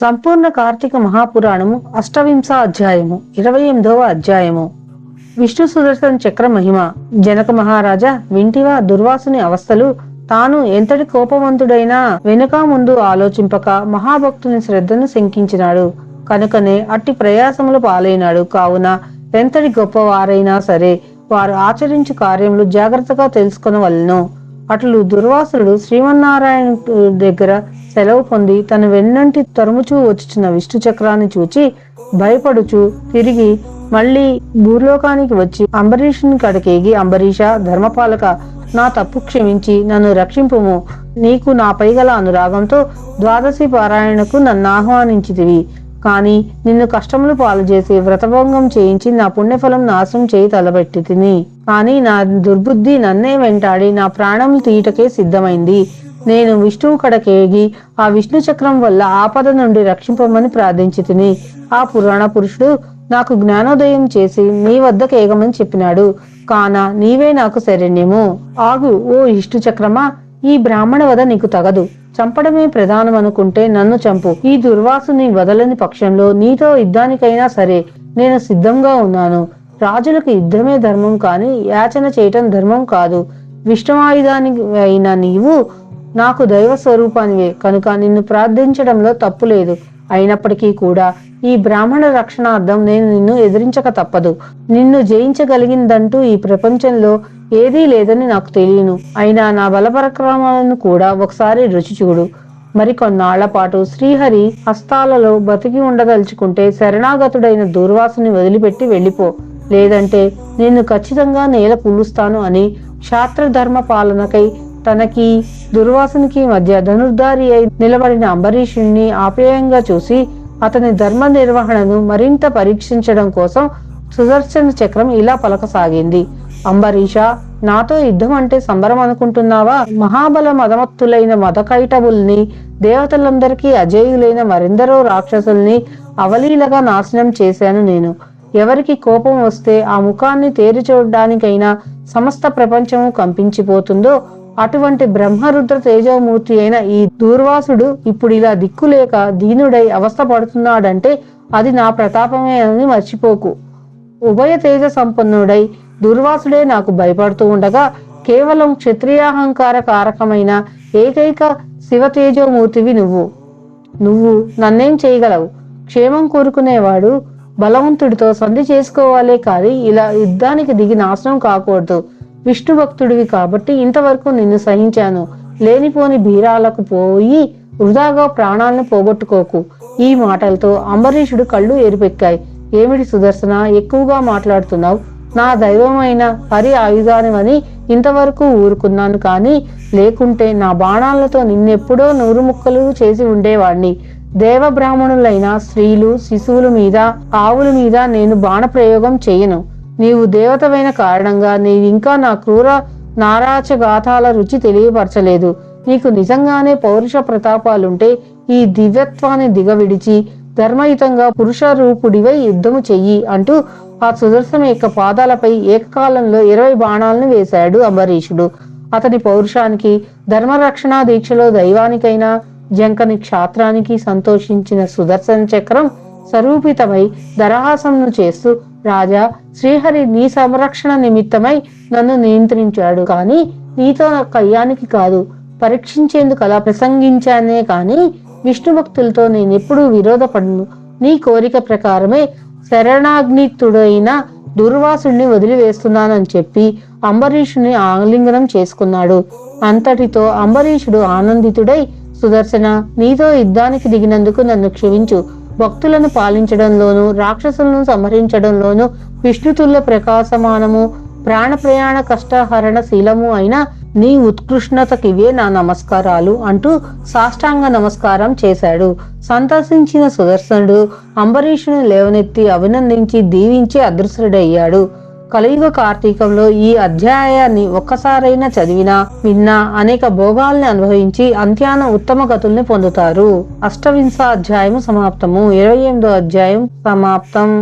సంపూర్ణ కార్తీక మహాపురాణము అష్టవింశ అధ్యాయము 28వ అధ్యాయము. విష్ణు సుదర్శన చక్ర మహిమ. జనక మహారాజా, వింటివా దుర్వాసుని అవస్థలు? తాను ఎంతటి కోపవంతుడైనా వెనుక ముందు ఆలోచింపక మహాభక్తుని శ్రద్ధను శంకించినాడు కనుకనే అట్టి ప్రయాసములు పాలైనాడు. కావున ఎంతటి గొప్పవారైనా సరే వారు ఆచరించు కార్యములు జాగ్రత్తగా తెలుసుకొనవలెను. అట్లు దుర్వాసుడు శ్రీమన్నారాయణ దగ్గర సెలవు పొంది తన వెన్నంటి తరుముచూ వచ్చుచున్న విష్ణు చక్రాన్ని చూచి భయపడుచు తిరిగి మళ్లీ భూలోకానికి వచ్చి అంబరీషుని కడకేగి, అంబరీష, ధర్మపాలక, నా తప్పు క్షమించి నన్ను రక్షింపుము. నీకు నాపై గల అనురాగంతో ద్వాదశి పారాయణకు నన్ను ఆహ్వానించితివి. కాని నిన్ను కష్టములు పాలు చేసి వ్రతభంగం చేయించి నా పుణ్యఫలం నాశనం చేయి తలబెట్టి తిని. కాని నా దుర్బుద్ధి నన్నే వెంటాడి నా ప్రాణములు తీయటకే సిద్ధమైంది. నేను విష్ణువు కడకేగి ఆ విష్ణు చక్రం వల్ల ఆపద నుండి రక్షింపమని ప్రార్థించి తిని. ఆ పురాణ పురుషుడు నాకు జ్ఞానోదయం చేసి నీ వద్దకు ఏగమని చెప్పినాడు. కాన నీవే నాకు శరణ్యము. ఆగు ఓ విష్ణు చక్రమా, ఈ బ్రాహ్మణ వద నీకు తగదు. చంపడమే ప్రధానం అనుకుంటే నన్ను చంపు. ఈ దుర్వాసుని వదలని పక్షంలో నీతో యుద్ధానికైనా సరే నేను సిద్ధంగా ఉన్నాను. రాజులకు యుద్ధమే ధర్మం కాని యాచన చేయటం ధర్మం కాదు. విష్ణువాయుధానికి అయిన నీవు నాకు దైవ స్వరూపానివే కనుక నిన్ను ప్రార్థించడంలో తప్పు లేదు. అయినప్పటికీ కూడా ఈ బ్రాహ్మణ రక్షణార్థం నేను నిన్ను ఎదిరించక తప్పదు. నిన్ను జయించగలిగిందంటూ ఈ ప్రపంచంలో ఏదీ లేదని నాకు తెలియను. అయినా నా బలపరక్రమాలను కూడా ఒకసారి రుచి చూడు. మరికొన్నాళ్ల పాటు శ్రీహరి హస్తాలలో బతికి ఉండదలుచుకుంటే శరణాగతుడైన దూర్వాసుని వదిలిపెట్టి వెళ్ళిపో. లేదంటే నేను ఖచ్చితంగా నేల కూలుస్తాను అని క్షాత్రధర్మ పాలనకై తనకి దుర్వాసునికి మధ్య ధనుర్ధారి అయి నిలబడిన అంబరీషుణ్ణి ఆప్యాయంగా చూసి అతని ధర్మ నిర్వహణను మరింత పరీక్షించడం కోసం సుదర్శన చక్రం ఇలా పలకసాగింది. అంబరీష, నాతో యుద్ధం అంటే సంబరం అనుకుంటున్నావా? మహాబల మదమత్తులైన మదకైటవుల్ని, దేవతలందరికీ అజేయులైన మరెందరో రాక్షసుల్ని అవలీలగా నాశనం చేశాను నేను. ఎవరికి కోపం వస్తే ఆ ముఖాన్ని తేరి చూడడానికైనా సమస్త ప్రపంచము కంపించిపోతుందో అటువంటి బ్రహ్మరుద్ర తేజోమూర్తి అయిన ఈ దూర్వాసుడు ఇప్పుడు ఇలా దిక్కులేక దీనుడై అవస్థ పడుతున్నాడంటే అది నా ప్రతాపమే అని మర్చిపోకు. ఉభయ తేజ సంపన్నుడై దుర్వాసుడే నాకు భయపడుతూ ఉండగా కేవలం క్షత్రియాహంకార కారకమైన ఏకైక శివ తేజోమూర్తివి నువ్వు నన్నేం చేయగలవు? క్షేమం కోరుకునేవాడు బలవంతుడితో సంధి చేసుకోవాలే కాని ఇలా యుద్ధానికి దిగి నాశనం కాకూడదు. విష్ణు భక్తుడివి కాబట్టి ఇంతవరకు నిన్ను సహించాను. లేనిపోని బీరాలకు పోయి వృధాగా ప్రాణాలను పోగొట్టుకోకు. ఈ మాటలతో అంబరీషుడు కళ్ళు ఎరిపెక్కాయి. ఏమిటి సుదర్శన, ఎక్కువగా మాట్లాడుతున్నావు? నా దైవమైన హరి ఆయుధానివని ఇంతవరకు ఊరుకున్నాను, కాని లేకుంటే నా బాణాలతో నిన్నెప్పుడో 100 ముక్కలు చేసి ఉండేవాణ్ణి. దేవ బ్రాహ్మణులైన స్త్రీలు, శిశువుల మీద, ఆవుల మీద నేను బాణ ప్రయోగం చేయను. నీవు దేవతమైన కారణంగా నీవింకా నా క్రూర నారాచగాథాల రుచి తెలియపరచలేదు. నీకు నిజంగానే పౌరుష ప్రతాపాలుంటే ఈ దివ్యత్వాన్ని దిగవిడిచి ధర్మయుతంగా పురుష రూపుడివై యుద్ధము చెయ్యి అంటూ ఆ సుదర్శన యొక్క పాదాలపై ఏకకాలంలో 20 బాణాలను వేశాడు అంబరీషుడు. అతని పౌరుషానికి, ధర్మరక్షణా దీక్షలో దైవానికైనా జంకని క్షాత్రానికి సంతోషించిన సుదర్శన చక్రం స్వరూపితమై దరహాసంను చేస్తూ, రాజా, శ్రీహరి నీ సంరక్షణ నిమిత్తమై నన్ను నియంత్రించాడు, కాని నీతో కయ్యానికి కాదు, పరీక్షించేందుకు అలా ప్రసంగించానే కాని విష్ణు భక్తులతో నేనెప్పుడూ విరోధపడను. నీ కోరిక ప్రకారమే శరణాగ్నితుడైన దుర్వాసుడిని వదిలివేస్తున్నానని చెప్పి అంబరీషుని ఆలింగనం చేసుకున్నాడు. అంతటితో అంబరీషుడు ఆనందితుడై, సుదర్శన, నీతో యుద్ధానికి దిగినందుకు నన్ను క్షమించు. భక్తులను పాలించడంలోనూ రాక్షసులను సంహరించడంలోనూ విష్ణుతుల్య ప్రకాశమానము ప్రాణ ప్రయాణ కష్టహరణ శీలము అయిన నీ ఉత్కృష్ణతకివే నా నమస్కారాలు అంటూ సాష్టాంగ నమస్కారం చేశాడు. సంతసించిన సుదర్శనుడు అంబరీషుని లేవనెత్తి అభినందించి దీవించి అదృశ్యుడయ్యాడు. కలియుగ కార్తీకంలో ఈ అధ్యాయాన్ని ఒక్కసారైనా చదివినా విన్నా అనేక భోగాల్ని అనుభవించి అంత్యాన ఉత్తమ గతుల్ని పొందుతారు. అష్టవింశ అధ్యాయము సమాప్తము. 28వ అధ్యాయం సమాప్తం.